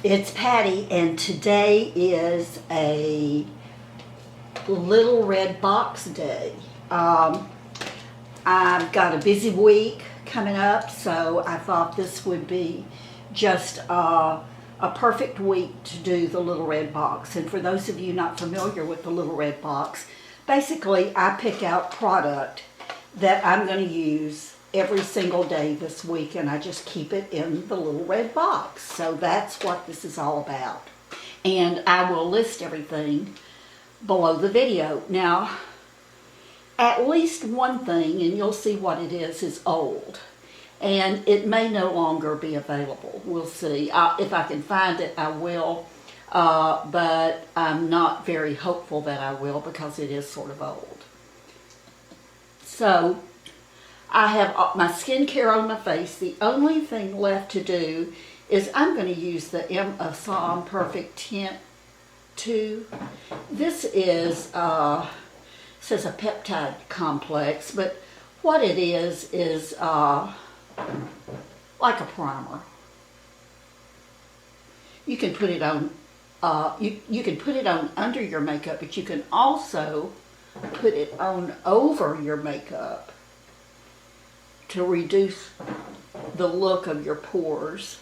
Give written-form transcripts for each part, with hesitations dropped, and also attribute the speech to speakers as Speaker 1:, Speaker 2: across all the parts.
Speaker 1: It's Patty, and today is a LittleRedBox day. I've got a busy week coming up, so I thought this would be just a perfect week to do the LittleRedBox. And for those of you not familiar with the LittleRedBox, basically I pick out product that I'm going to use every single day this week, and I just keep it in the little red box. So that's what this is all about. And I will list everything below the video. Now, at least one thing, and you'll see what it is old. And it may no longer be available. We'll see. If I can find it, I will. But I'm not very hopeful that I will because it is sort of old. So, I have my skincare on my face. The only thing left to do is I'm going to use the NUFACE Perfect Tint 2. This is, says a peptide complex, but what it is like a primer. You can put it on, you can put it on under your makeup, but you can also put it on over your makeup to reduce the look of your pores.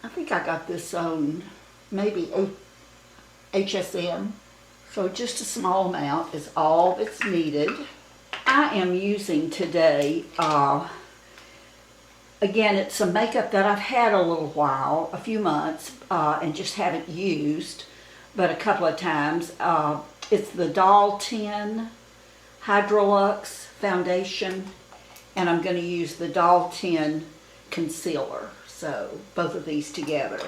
Speaker 1: I think I got this on maybe HSN, so just a small amount is all that's needed. I am using today, again, it's some makeup that I've had a little while, a few months, and just haven't used, but a couple of times. It's the Doll10 Hydrolux foundation, and I'm going to use the Doll10 concealer. So both of these together.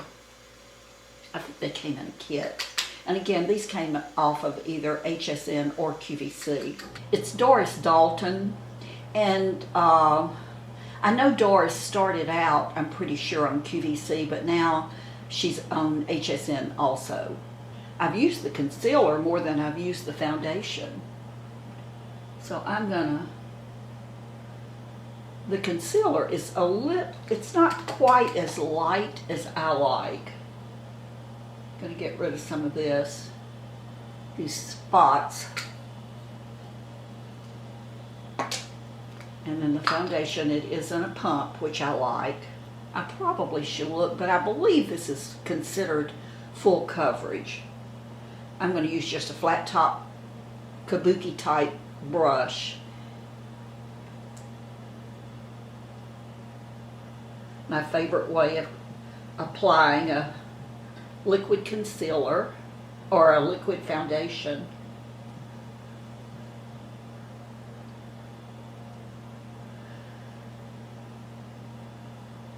Speaker 1: I think they came in a kit. And again, these came off of either HSN or QVC. It's Doris Dalton, and I know Doris started out, I'm pretty sure, on QVC, but now she's on HSN also. I've used the concealer more than I've used the foundation. So I'm gonna, the concealer is it's not quite as light as I like. Gonna get rid of some of these spots. And then the foundation, it is in a pump, which I like. I probably should look, but I believe this is considered full coverage. I'm gonna use just a flat top kabuki type brush. My favorite way of applying a liquid concealer or a liquid foundation.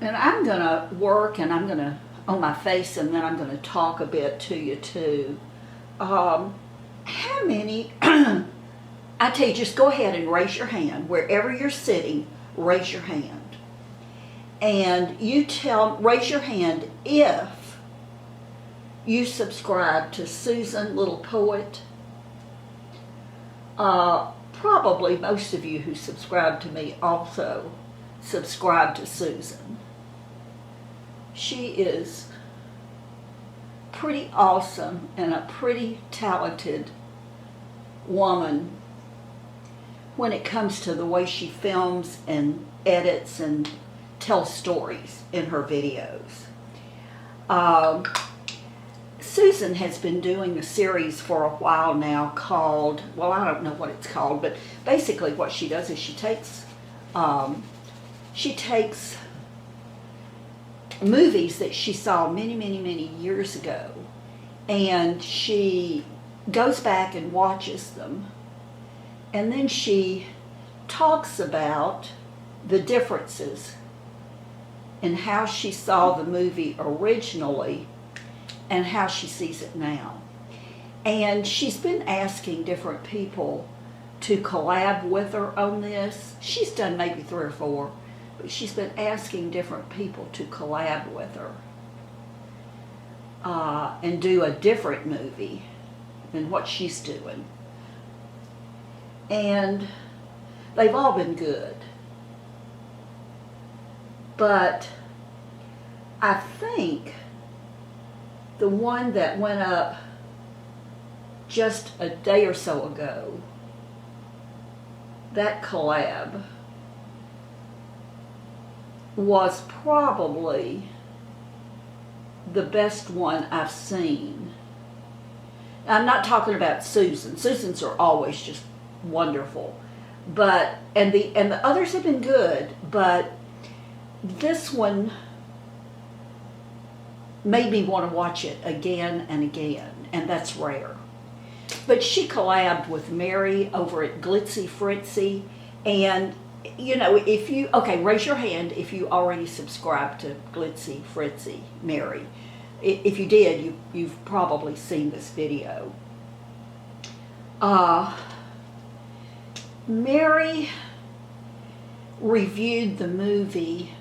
Speaker 1: And I'm gonna work, and I'm gonna on my face, and then I'm gonna talk a bit to you too. How many I tell you, just go ahead and raise your hand. Wherever you're sitting, raise your hand. And raise your hand if you subscribe to Susan Little Poet. Probably most of you who subscribe to me also subscribe to Susan. She is pretty awesome and a pretty talented woman when it comes to the way she films and edits and tells stories in her videos. Susan has been doing a series for a while now called, well, I don't know what it's called, but basically what she does is she takes movies that she saw many years ago, and she goes back and watches them, and then she talks about the differences in how she saw the movie originally and how she sees it now. And she's been asking different people to collab with her on this. She's done maybe 3 or 4, but she's been asking different people to collab with her and do a different movie than what she's doing. And they've all been good. But I think the one that went up just a day or so ago, that collab, was probably the best one I've seen. I'm not talking about Susan. Susan's are always just wonderful, but and the others have been good, but this one made me want to watch it again and again, and that's rare. But she collabed with Mary over at Glitzy Fritzy, and you know, if you, okay, raise your hand if you already subscribed to Glitzy Fritzy Mary. If you did, you've probably seen this video. Mary reviewed the movie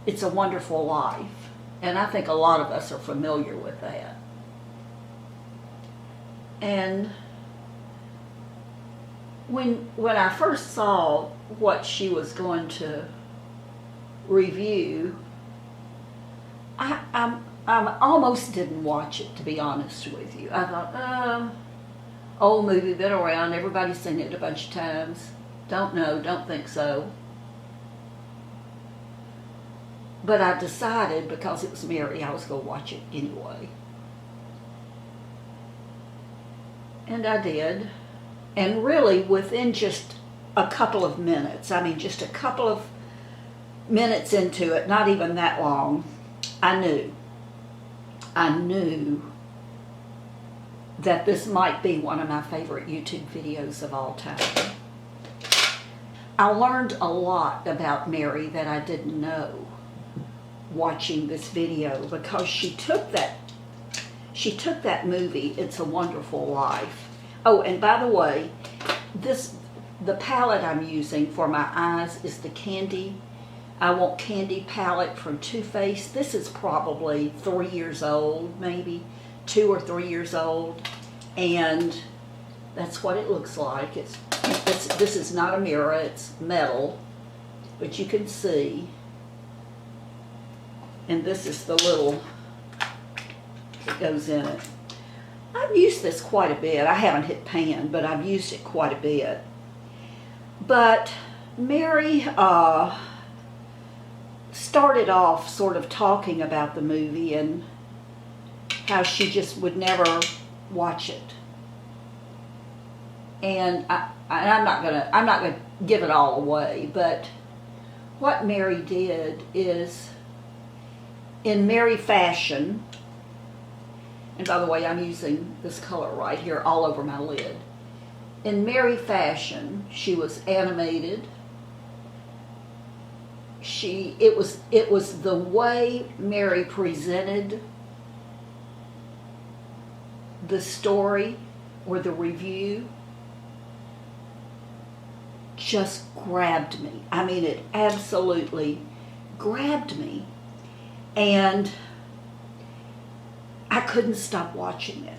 Speaker 1: It's a Wonderful Life, and I think a lot of us are familiar with that. And when I first saw what she was going to review, I almost didn't watch it, to be honest with you. I thought, old movie, been around, everybody's seen it a bunch of times. Don't know, don't think so. But I decided, because it was Mary, I was going to watch it anyway. And I did. And really, within just a couple of minutes, I mean just a couple of minutes into it, not even that long, I knew that this might be one of my favorite YouTube videos of all time. I learned a lot about Mary that I didn't know watching this video, because she took that movie, It's a Wonderful Life. Oh, and by the way, the palette I'm using for my eyes is the I Want Candy palette from Too Faced. This is probably 3 years old, maybe 2 or 3 years old, and that's what it looks like. This is not a mirror, it's metal, but you can see. And this is the little that goes in it. I've used this quite a bit. I haven't hit pan, but I've used it quite a bit. But Mary started off sort of talking about the movie and how she just would never watch it. And I'm not gonna give it all away, but what Mary did is, in Mary fashion, and by the way, I'm using this color right here all over my lid. In Mary fashion, she was animated. It was the way Mary presented the story or the review just grabbed me. I mean, it absolutely grabbed me. And I couldn't stop watching it.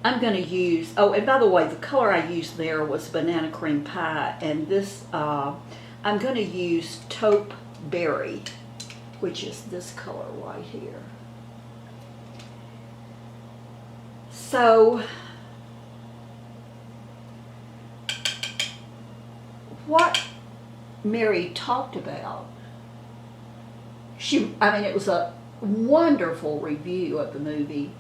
Speaker 1: I'm going to use, oh, and by the way, the color I used there was Banana Cream Pie, and this, I'm going to use Taupe Berry, which is this color right here. So, what Mary talked about, it was a wonderful review of the movie,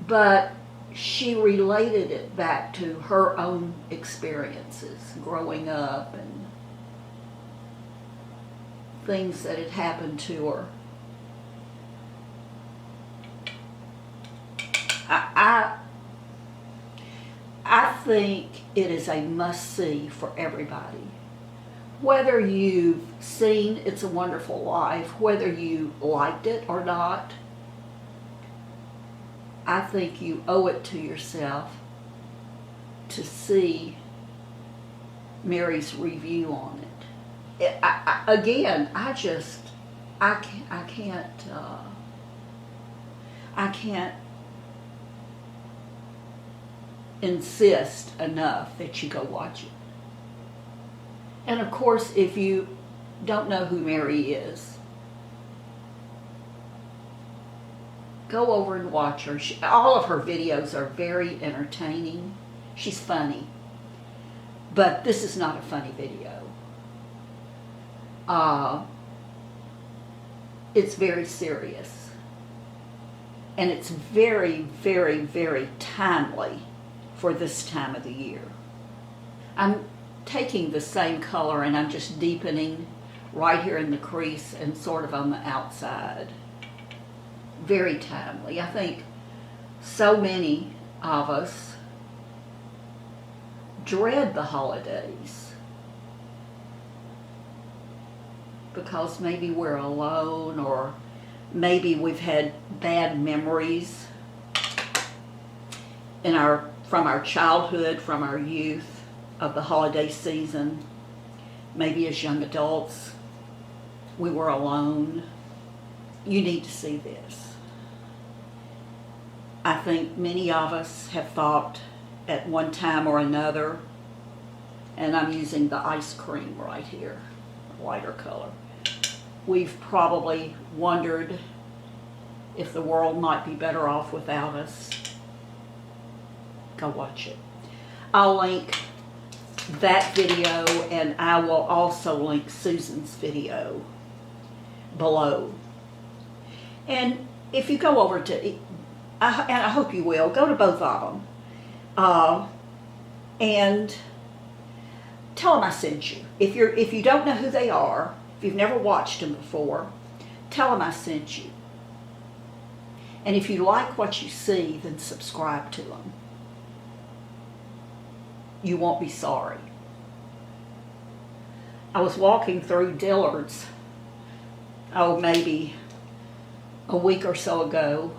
Speaker 1: but she related it back to her own experiences growing up and things that had happened to her. I think it is a must-see for everybody. Whether you've seen It's a Wonderful Life, whether you liked it or not, I think you owe it to yourself to see Mary's review on it. I can't insist enough that you go watch it. And of course, if you don't know who Mary is, go over and watch her. All of her videos are very entertaining. She's funny. But this is not a funny video. It's very serious. And it's very, very, very timely for this time of the year. I'm taking the same color and I'm just deepening right here in the crease and sort of on the outside. Very timely. I think so many of us dread the holidays because maybe we're alone, or maybe we've had bad memories from our childhood, from our youth, of the holiday season. Maybe as young adults we were alone. You need to see this. I think many of us have thought at one time or another, and I'm using the ice cream right here, lighter color. We've probably wondered if the world might be better off without us. Go watch it. I'll link that video, and I will also link Susan's video below. And if you go over to, and I hope you will, go to both of them, and tell them I sent you. If you don't know who they are, if you've never watched them before, tell them I sent you. And if you like what you see, then subscribe to them. You won't be sorry. I was walking through Dillard's, maybe a week or so ago.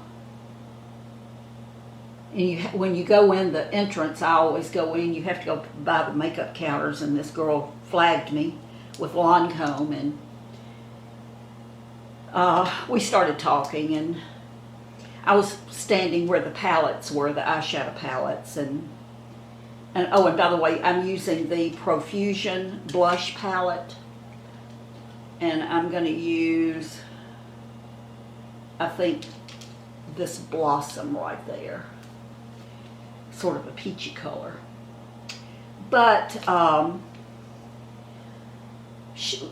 Speaker 1: And when you go in the entrance, I always go in, you have to go by the makeup counters, and this girl flagged me with Lancome, and we started talking, and I was standing where the palettes were, the eyeshadow palettes, and by the way, I'm using the Profusion blush palette, and I'm going to use, I think, this Blossom right there, sort of a peachy color. But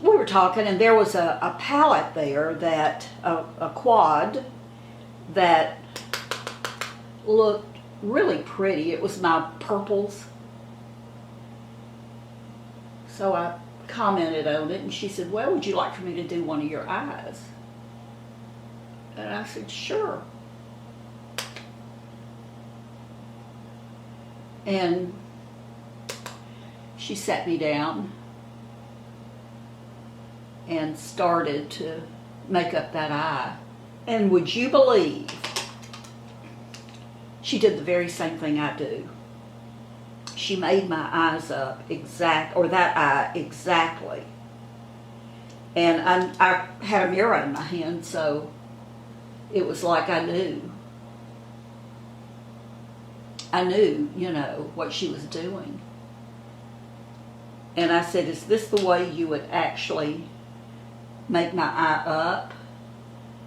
Speaker 1: we were talking, and there was a palette there, that a quad that looked really pretty. It was my purples. So I commented on it, and she said, well, would you like for me to do one of your eyes? And I said, sure. And she sat me down and started to make up that eye. And would you believe, she did the very same thing I do. She made my eyes up that eye exactly. And I had a mirror in my hand, so it was like I knew. I knew, what she was doing. And I said, is this the way you would actually make my eye up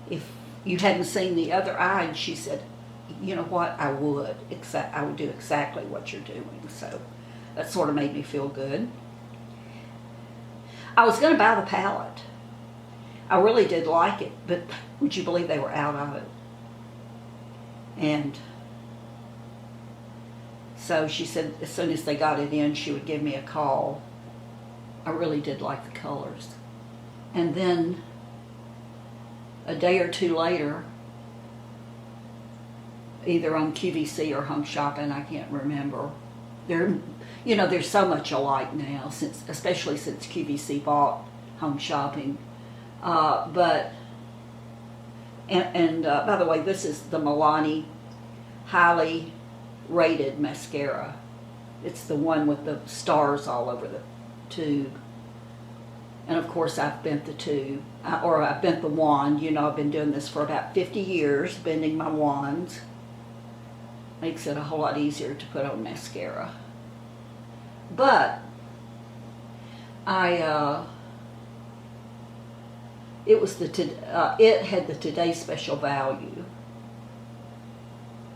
Speaker 1: if you hadn't seen the other eye? And she said, you know what, I would do exactly what you're doing. So that sort of made me feel good. I was going to buy the palette. I really did like it, but would you believe they were out of it? And so she said as soon as they got it in, she would give me a call. I really did like the colors. And then a day or two later, either on QVC or Home Shopping, I can't remember. There's so much alike now, especially since QVC bought Home Shopping. By the way, this is the Milani highly rated mascara. It's the one with the stars all over the tube. And of course I've bent the tube, or I've bent the wand. I've been doing this for about 50 years, bending my wands. Makes it a whole lot easier to put on mascara. But it had the Today Special Value,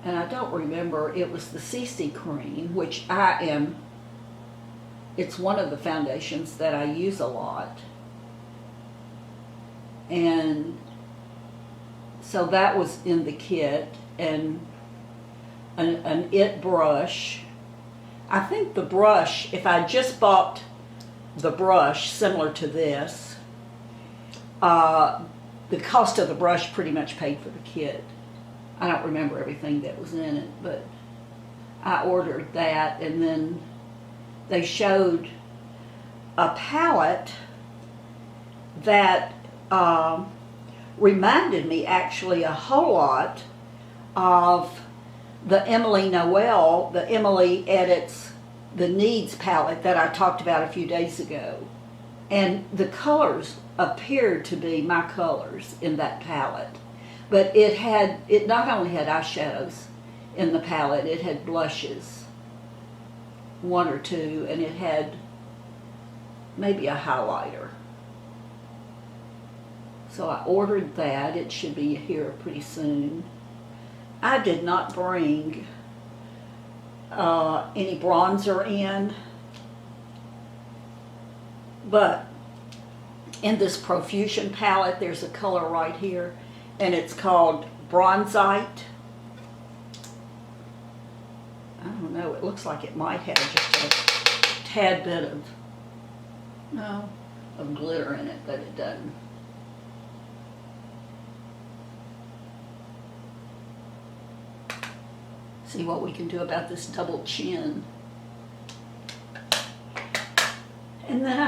Speaker 1: and I don't remember, it was the CC Cream, which it's one of the foundations that I use a lot. And so that was in the kit, and an It brush. I think the brush, if I just bought the brush similar to this, the cost of the brush pretty much paid for the kit. I don't remember everything that was in it, but I ordered that, and then they showed a palette that reminded me actually a whole lot of the Emily Noel, the Emily Edits the Needs palette that I talked about a few days ago. And the colors appeared to be my colors in that palette. But it not only had eyeshadows in the palette, it had blushes, one or two, and it had maybe a highlighter. So I ordered that. It should be here pretty soon. I did not bring any bronzer in, but in this Profusion palette, there's a color right here, and it's called Bronzite. I don't know, it looks like it might have just a tad bit of glitter in it, but it doesn't. See what we can do about this double chin. And then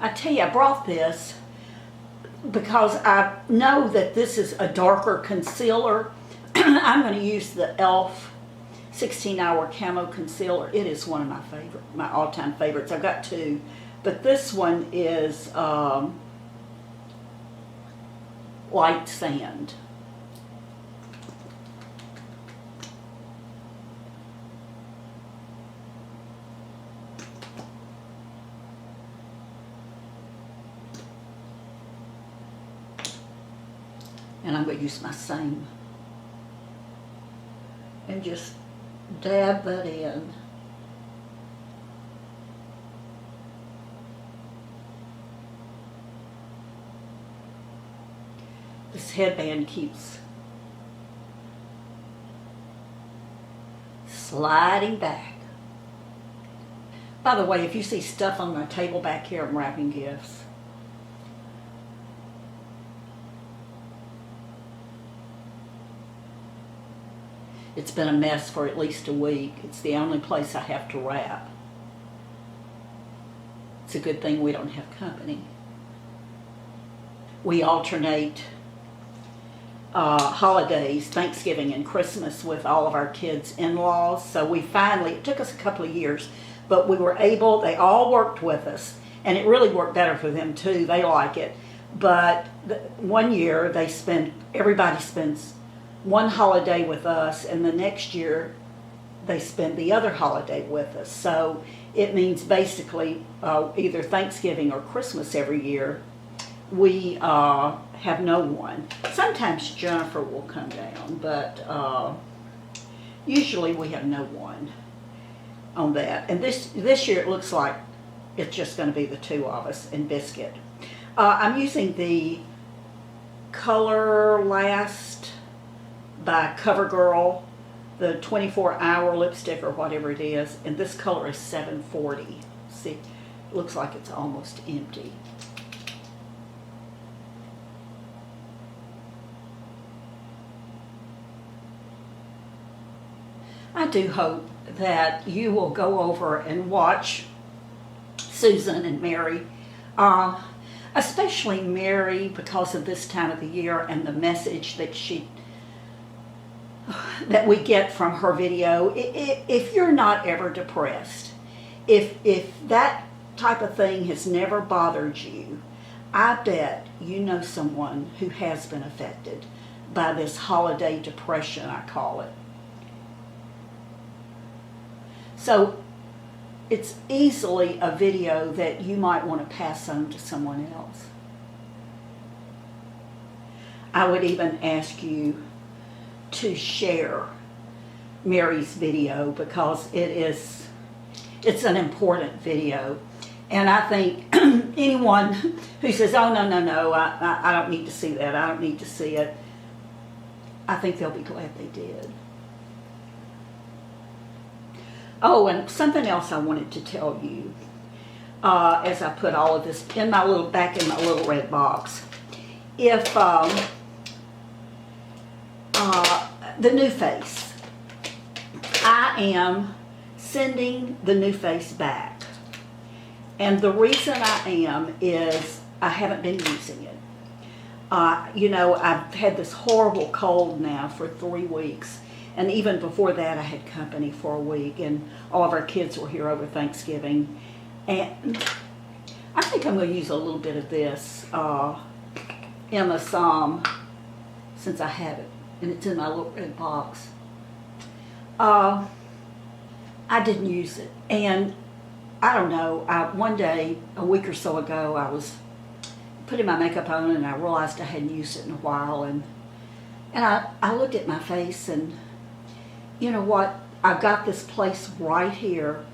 Speaker 1: I tell you, I brought this because I know that this is a darker concealer. I'm going to use the e.l.f. 16-Hour Camo Concealer. It is one of my all-time favorites. I've got two, but this one is Light Sand. And I'm going to use my same and just dab that in. This headband keeps sliding back. By the way, if you see stuff on my table back here, I'm wrapping gifts. It's been a mess for at least a week. It's the only place I have to wrap. It's a good thing we don't have company. We alternate holidays, Thanksgiving and Christmas, with all of our kids' in-laws. So we finally, it took us a couple of years, but we were able, they all worked with us, and it really worked better for them too. They like it. But one year everybody spends one holiday with us, and the next year they spend the other holiday with us. So it means basically either Thanksgiving or Christmas every year we have no one. Sometimes Jennifer will come down, but usually we have no one on that. And this year it looks like it's just going to be the two of us and Biscuit. I'm using the Color Last by CoverGirl, the 24-hour lipstick or whatever it is, and this color is 740. See, it looks like it's almost empty. I do hope that you will go over and watch Susan and Mary, especially Mary, because of this time of the year and the message that we get from her video. If you're not ever depressed, if that type of thing has never bothered you, I bet you know someone who has been affected by this holiday depression, I call it. So it's easily a video that you might want to pass on to someone else. I would even ask you to share Mary's video because it's an important video. And I think anyone who says, oh, no, I don't need to see that, I don't need to see it, I think they'll be glad they did. Oh, and something else I wanted to tell you, as I put all of this in my back in my little red box. If the NuFace, I am sending the NuFace back. And the reason I am is I haven't been using it. You know, I've had this horrible cold now for 3 weeks. And even before that, I had company for a week. And all of our kids were here over Thanksgiving. And I think I'm going to use a little bit of this Emma Som, since I have it. And it's in my little red box. I didn't use it. And I don't know, one day, a week or so ago, I was putting my makeup on and I realized I hadn't used it in a while. And I looked at my face and, you know what, I've got this place right here,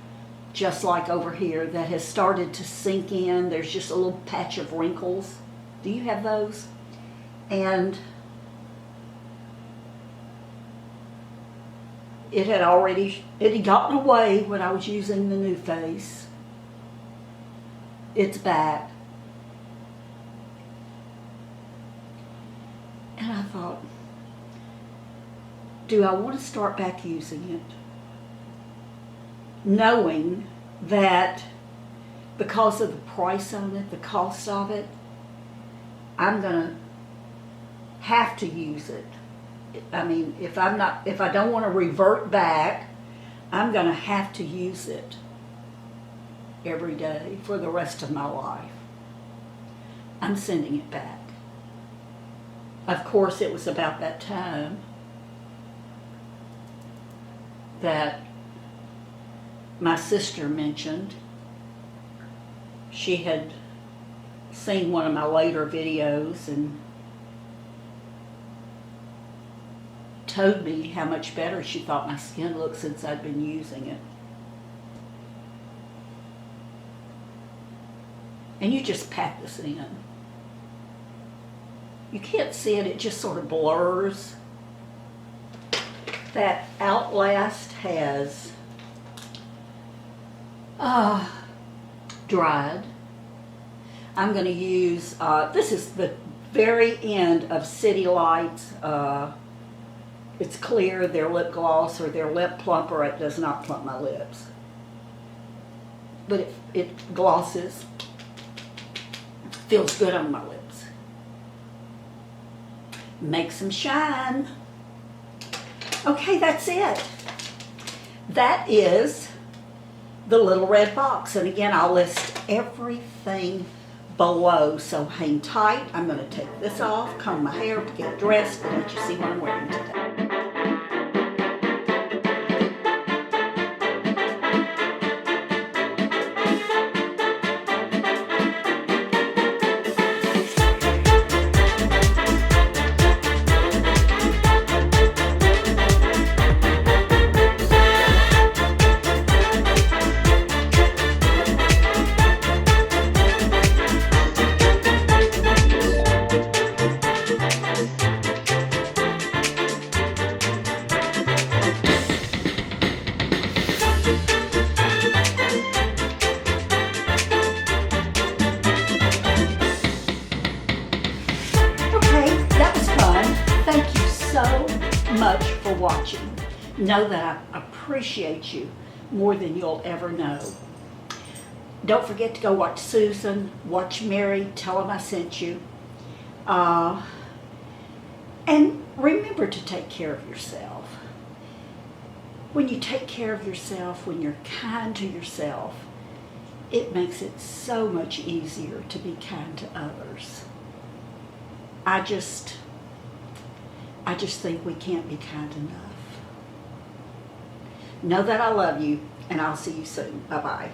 Speaker 1: just like over here, that has started to sink in. There's just a little patch of wrinkles. Do you have those? And it had gotten away when I was using the NuFace. It's back. And I thought, do I want to start back using it? Knowing that because of the price on it, the cost of it, I'm going to have to use it. I mean, if I don't want to revert back, I'm going to have to use it every day for the rest of my life. I'm sending it back. Of course, it was about that time that my sister mentioned she had seen one of my later videos and told me how much better she thought my skin looked since I'd been using it. And you just pat this in. You can't see it, it just sort of blurs. That Outlast has dried. I'm going to use, this is the very end of City Lights. It's clear, their lip gloss or their lip plumper. It does not plump my lips. But it glosses. Feels good on my lips. Makes them shine. Okay, that's it. That is the little red box. And again, I'll list everything below, so hang tight. I'm going to take this off, comb my hair, get dressed, and let you see what I'm wearing today. Much for watching. Know that I appreciate you more than you'll ever know. Don't forget to go watch Susan, watch Mary, tell them I sent you. And remember to take care of yourself. When you take care of yourself, when you're kind to yourself, it makes it so much easier to be kind to others. I just think we can't be kind enough. Know that I love you, and I'll see you soon. Bye-bye.